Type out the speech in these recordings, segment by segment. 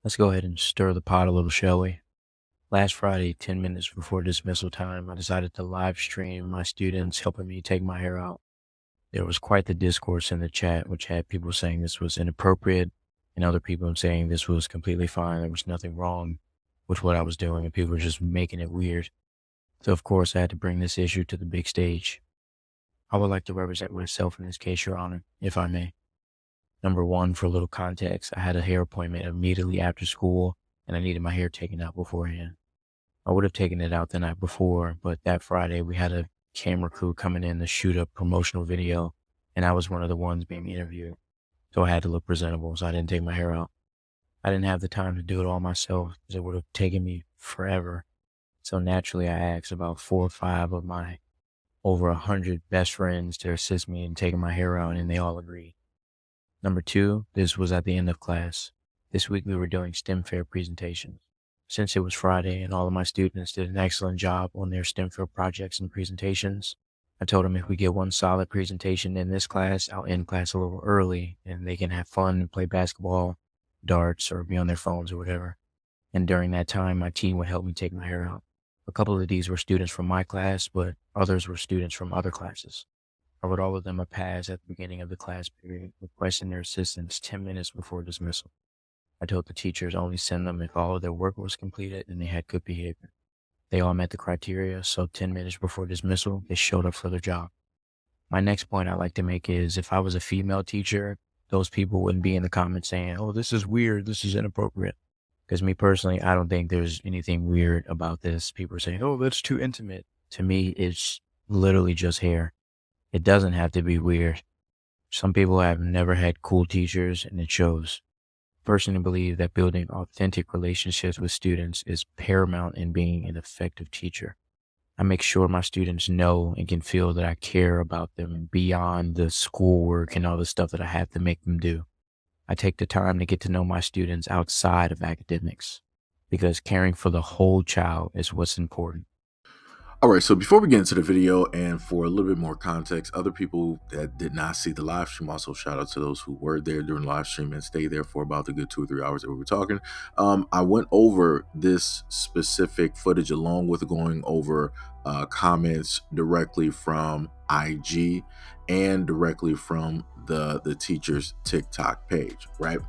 Let's go ahead and stir the pot a little, shall we? Last Friday, 10 minutes before dismissal time, I decided to live stream my students helping me take my hair out. There was quite the discourse in the chat, which had people saying this was inappropriate and other people saying this was completely fine. There was nothing wrong with what I was doing, and people were just making it weird. So, of course, I had to bring this issue to the big stage. I would like to represent myself in this case, Your Honor, if I may. Number one, for a little context, I had a hair appointment immediately after school, and I needed my hair taken out beforehand. I would have taken it out the night before, but that Friday we had a camera crew coming in to shoot a promotional video, and I was one of the ones being interviewed. So I had to look presentable, so I didn't take my hair out. I didn't have the time to do it all myself because it would have taken me forever. So naturally, I asked about 4 or 5 of my over 100 best friends to assist me in taking my hair out, and they all agreed. Number two, this was at the end of class. This week we were doing STEM fair presentations. Since it was Friday and all of my students did an excellent job on their STEM fair projects and presentations, I told them if we get one solid presentation in this class, I'll end class a little early and they can have fun and play basketball, darts, or be on their phones or whatever. And during that time, my team would help me take my hair out. A couple of these were students from my class, but others were students from other classes. I wrote all of them a pass at the beginning of the class period, requesting their assistance 10 minutes before dismissal. I told the teachers only send them if all of their work was completed and they had good behavior. They all met the criteria, so 10 minutes before dismissal, they showed up for their job. My next point I'd like to make is if I was a female teacher, those people wouldn't be in the comments saying, oh, this is weird, this is inappropriate. Because me personally, I don't think there's anything weird about this. People are saying, oh, that's too intimate. To me, it's literally just hair. It doesn't have to be weird. Some people have never had cool teachers, and it shows. I personally believe that building authentic relationships with students is paramount in being an effective teacher. I make sure my students know and can feel that I care about them beyond the schoolwork and all the stuff that I have to make them do. I take the time to get to know my students outside of academics because caring for the whole child is what's important. All right, so before we get into the video and for a little bit more context, other people that did not see the live stream, also shout out to those who were there during the live stream and stayed there for about the good 2 or 3 hours that we were talking. I went over this specific footage along with going over comments directly from IG and directly from the teacher's TikTok page, right?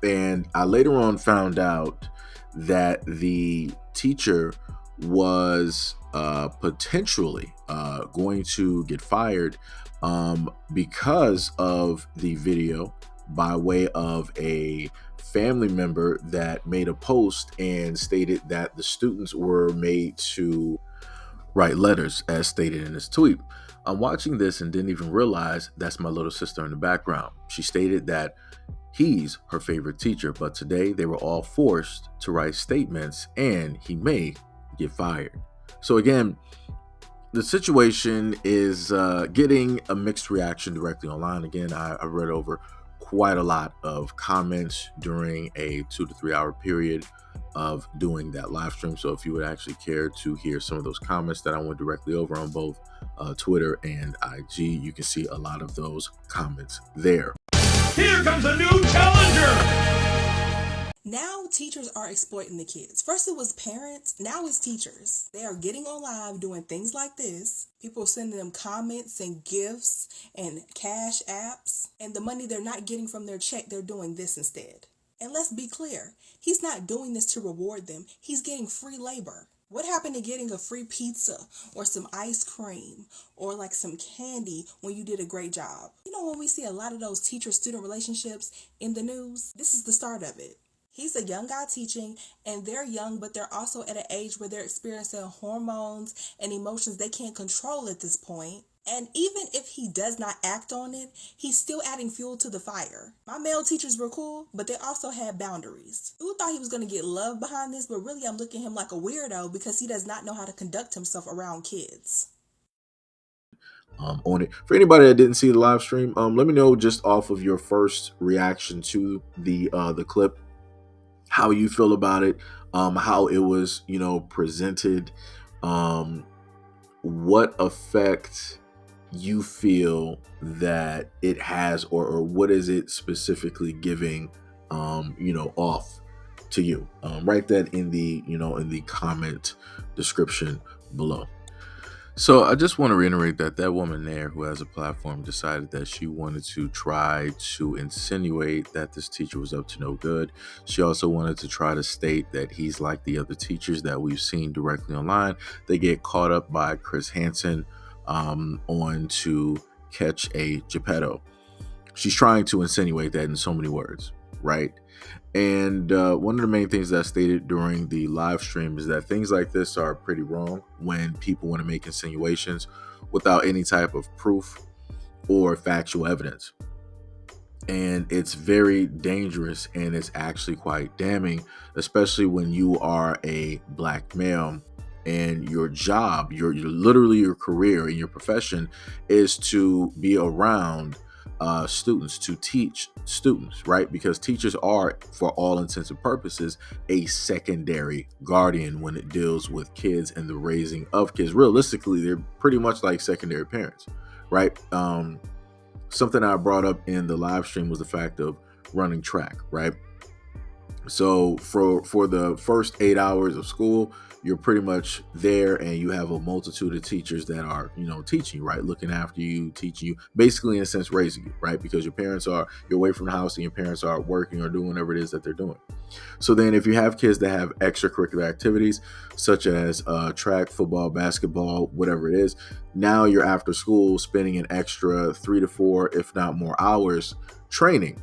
And I later on found out that the teacher was potentially going to get fired because of the video by way of a family member that made a post and stated that the students were made to write letters as stated in his tweet. I'm watching this and didn't even realize that's my little sister in the background. She stated that he's her favorite teacher, but today they were all forced to write statements and he may get fired. So again, the situation is getting a mixed reaction directly online. Again, I read over quite a lot of comments during a 2 to 3 hour period of doing that live stream. So if you would actually care to hear some of those comments that I went directly over on both Twitter and IG, you can see a lot of those comments there. Here comes a new challenger! Now teachers are exploiting the kids. First it was parents, now it's teachers. They are getting on live doing things like this. People sending them comments and gifts and cash apps. And the money they're not getting from their check, they're doing this instead. And let's be clear, he's not doing this to reward them. He's getting free labor. What happened to getting a free pizza or some ice cream or like some candy when you did a great job? You know, when we see a lot of those teacher-student relationships in the news, this is the start of it. He's a young guy teaching, and they're young, but they're also at an age where they're experiencing hormones and emotions they can't control at this point. And even if he does not act on it, he's still adding fuel to the fire. My male teachers were cool, but they also had boundaries. Who thought he was going to get love behind this? But really, I'm looking at him like a weirdo because he does not know how to conduct himself around kids. On it. For anybody that didn't see the live stream, let me know just off of your first reaction to the clip, how you feel about it, how it was, presented, what effect you feel that it has, or what is it specifically giving, off. to you. Write that in the in the comment description below. So I just want to reiterate that that woman there who has a platform decided that she wanted to try to insinuate that this teacher was up to no good. She also wanted to try to state that he's like the other teachers that we've seen directly online. They get caught up by Chris Hansen on to catch a Geppetto. She's trying to insinuate that in so many words, right? And one of the main things that's stated during the live stream is that things like this are pretty wrong when people want to make insinuations without any type of proof or factual evidence. And it's very dangerous, and it's actually quite damning, especially when you are a black male and your job, your literally your career and your profession is to be around students, to teach students, right? Because teachers are, for all intents and purposes, a secondary guardian when it deals with kids and the raising of kids. Realistically, they're pretty much like secondary parents, right? Something I brought up in the live stream was the fact of running track, right? So for the first 8 hours of school, you're pretty much there, and you have a multitude of teachers that are, teaching you, right? Looking after you, teaching you, basically in a sense raising you, right? Because you're away from the house and your parents are working or doing whatever it is that they're doing. So then if you have kids that have extracurricular activities, such as track, football, basketball, whatever it is, now you're after school spending an extra 3 to 4, if not more hours training,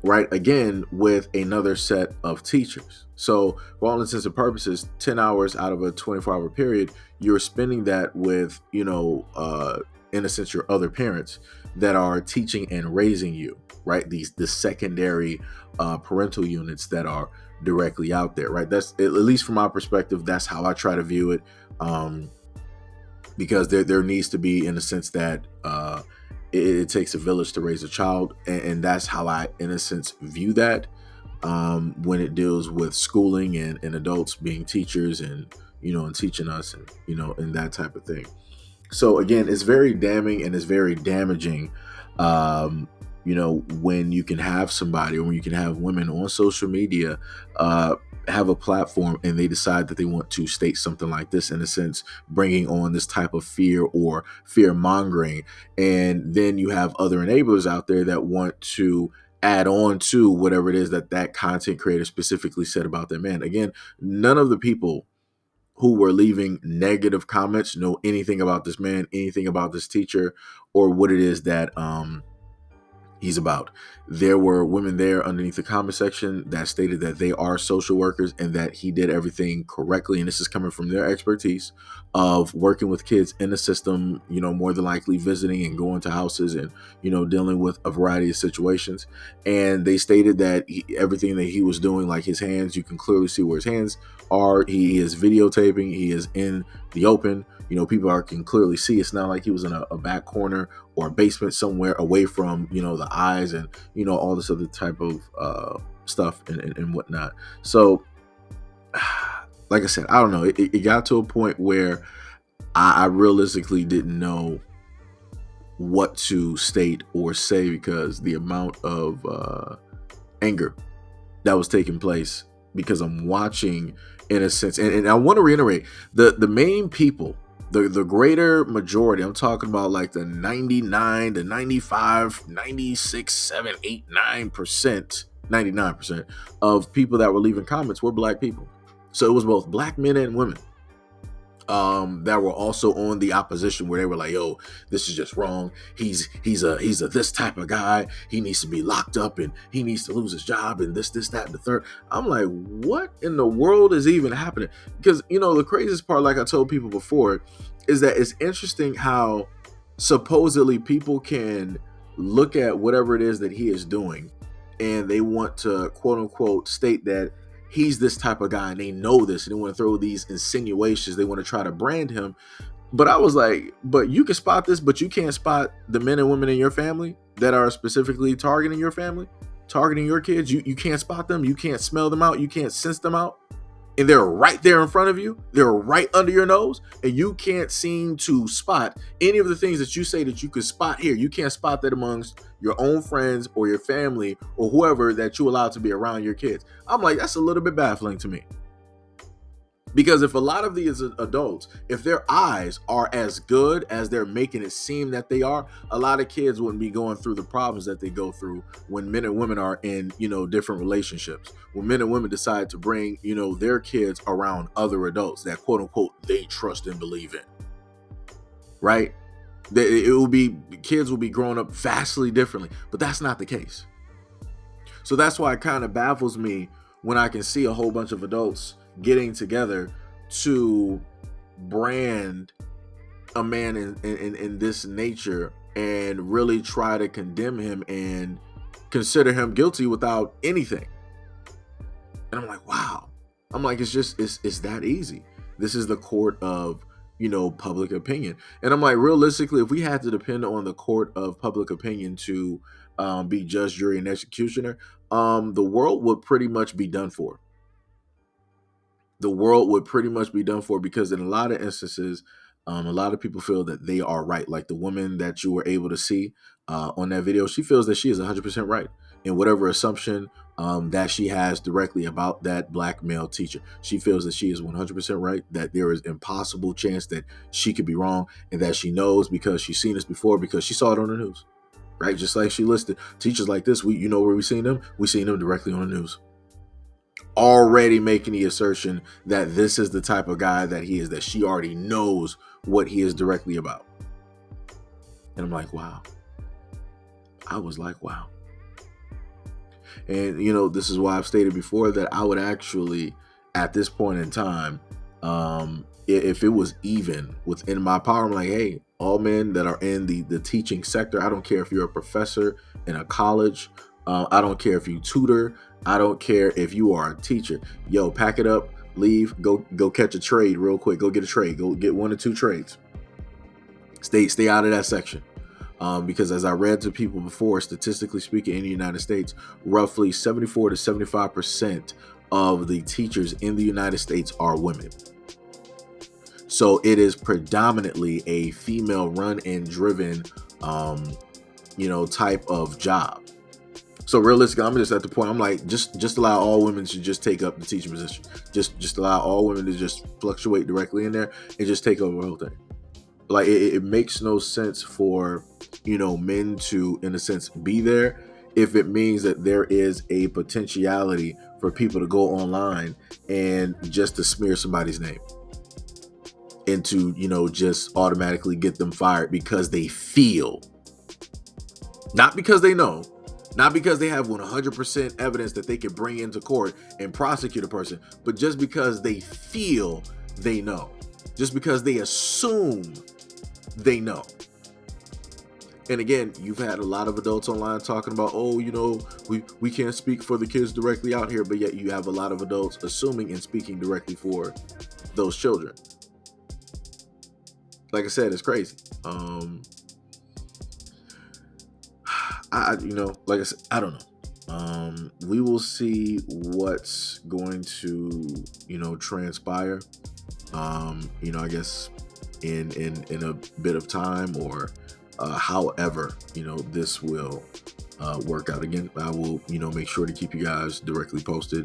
right? Again, with another set of teachers. So for all intents and purposes, 10 hours out of a 24-hour period, you're spending that with, in a sense, your other parents that are teaching and raising you, right? The secondary parental units that are directly out there, right? That's, at least from my perspective, that's how I try to view it. Because there needs to be, in a sense, that it takes a village to raise a child, and that's how I, in a sense, view that when it deals with schooling and adults being teachers and and teaching us and and that type of thing. So again, it's very damning and it's very damaging when you can have somebody, or when you can have women on social media have a platform and they decide that they want to state something like this, in a sense, bringing on this type of fear or fear mongering. And then you have other enablers out there that want to add on to whatever it is that content creator specifically said about that man. Again, none of the people who were leaving negative comments know anything about this man, anything about this teacher, or what it is that he's about. There were women there underneath the comment section that stated that they are social workers and that he did everything correctly. And this is coming from their expertise of working with kids in the system, more than likely visiting and going to houses and, dealing with a variety of situations. And they stated that everything that he was doing, like his hands, you can clearly see where his hands are. He is videotaping. He is in the open. People can clearly see. It's not like he was in a back corner or a basement somewhere away from, the eyes and, all this other type of stuff and whatnot. So, like I said, I don't know. It got to a point where I realistically didn't know what to state or say, because the amount of anger that was taking place, because I'm watching, in a sense, and I want to reiterate, the main people, the greater majority, I'm talking about like the 99 to 95, 96, 7, 8, 9%, 99% of people that were leaving comments were black people. So it was both black men and women that were also on the opposition, where they were like, yo, this is just wrong. He's a this type of guy. He needs to be locked up and he needs to lose his job and this, that, and the third. I'm like, what in the world is even happening? Because, the craziest part, like I told people before, is that it's interesting how supposedly people can look at whatever it is that he is doing and they want to, quote unquote, state that he's this type of guy, and they know this, and they want to throw these insinuations. They want to try to brand him. But I was like, but you can spot this, but you can't spot the men and women in your family that are specifically targeting your family, targeting your kids. You can't spot them. You can't smell them out. You can't sense them out. and they're right there in front of you, they're right under your nose, and you can't seem to spot any of the things that you say that you could spot here. You can't spot that amongst your own friends or your family or whoever that you allow to be around your kids. I'm like, that's a little bit baffling to me. Because if a lot of these adults, if their eyes are as good as they're making it seem that they are, a lot of kids wouldn't be going through the problems that they go through when men and women are in, different relationships. When men and women decide to bring, their kids around other adults that quote unquote they trust and believe in. Right? Kids will be growing up vastly differently, but that's not the case. So that's why it kind of baffles me when I can see a whole bunch of adults getting together to brand a man in this nature and really try to condemn him and consider him guilty without anything. And I'm like, wow. I'm like, it's that easy. This is the court of, public opinion. And I'm like, realistically, if we had to depend on the court of public opinion to be judge, jury, and executioner, the world would pretty much be done for. The world would pretty much be done for, because in a lot of instances, a lot of people feel that they are right. Like the woman that you were able to see on that video, she feels that she is 100% right in whatever assumption that she has directly about that black male teacher. She feels that she is 100% right, that there is impossible chance that she could be wrong, and that she knows because she's seen this before, because she saw it on the news, right? Just like she listed teachers like this, where we seen them? We seen them directly on the news. Already making the assertion that this is the type of guy that he is, that she already knows what he is directly about. And I'm like, wow. I was like, wow. And, this is why I've stated before that I would actually, at this point in time, if it was even within my power, I'm like, hey, all men that are in the teaching sector, I don't care if you're a professor in a college, I don't care if you tutor, I don't care if you are a teacher. Yo, pack it up, leave, go catch a trade real quick. Go get a trade. Go get 1 or 2 trades. Stay out of that section. Because as I read to people before, statistically speaking, in the United States, roughly 74 to 75% of the teachers in the United States are women. So it is predominantly a female run and driven, type of job. So realistically, I'm just at the point, I'm like, just allow all women to just take up the teaching position. Just allow all women to just fluctuate directly in there and just take over the whole thing. Like it makes no sense for, men to, in a sense, be there if it means that there is a potentiality for people to go online and just to smear somebody's name and to, just automatically get them fired because they feel, not because they know, not because they have 100% evidence that they can bring into court and prosecute a person, but just because they feel they know, just because they assume they know. And again, you've had a lot of adults online talking about, oh, we can't speak for the kids directly out here, but yet you have a lot of adults assuming and speaking directly for those children. Like I said, it's crazy. Like I said, I don't know. We will see what's going to, transpire. I guess in a bit of time, or however, this will work out. Again, I will, make sure to keep you guys directly posted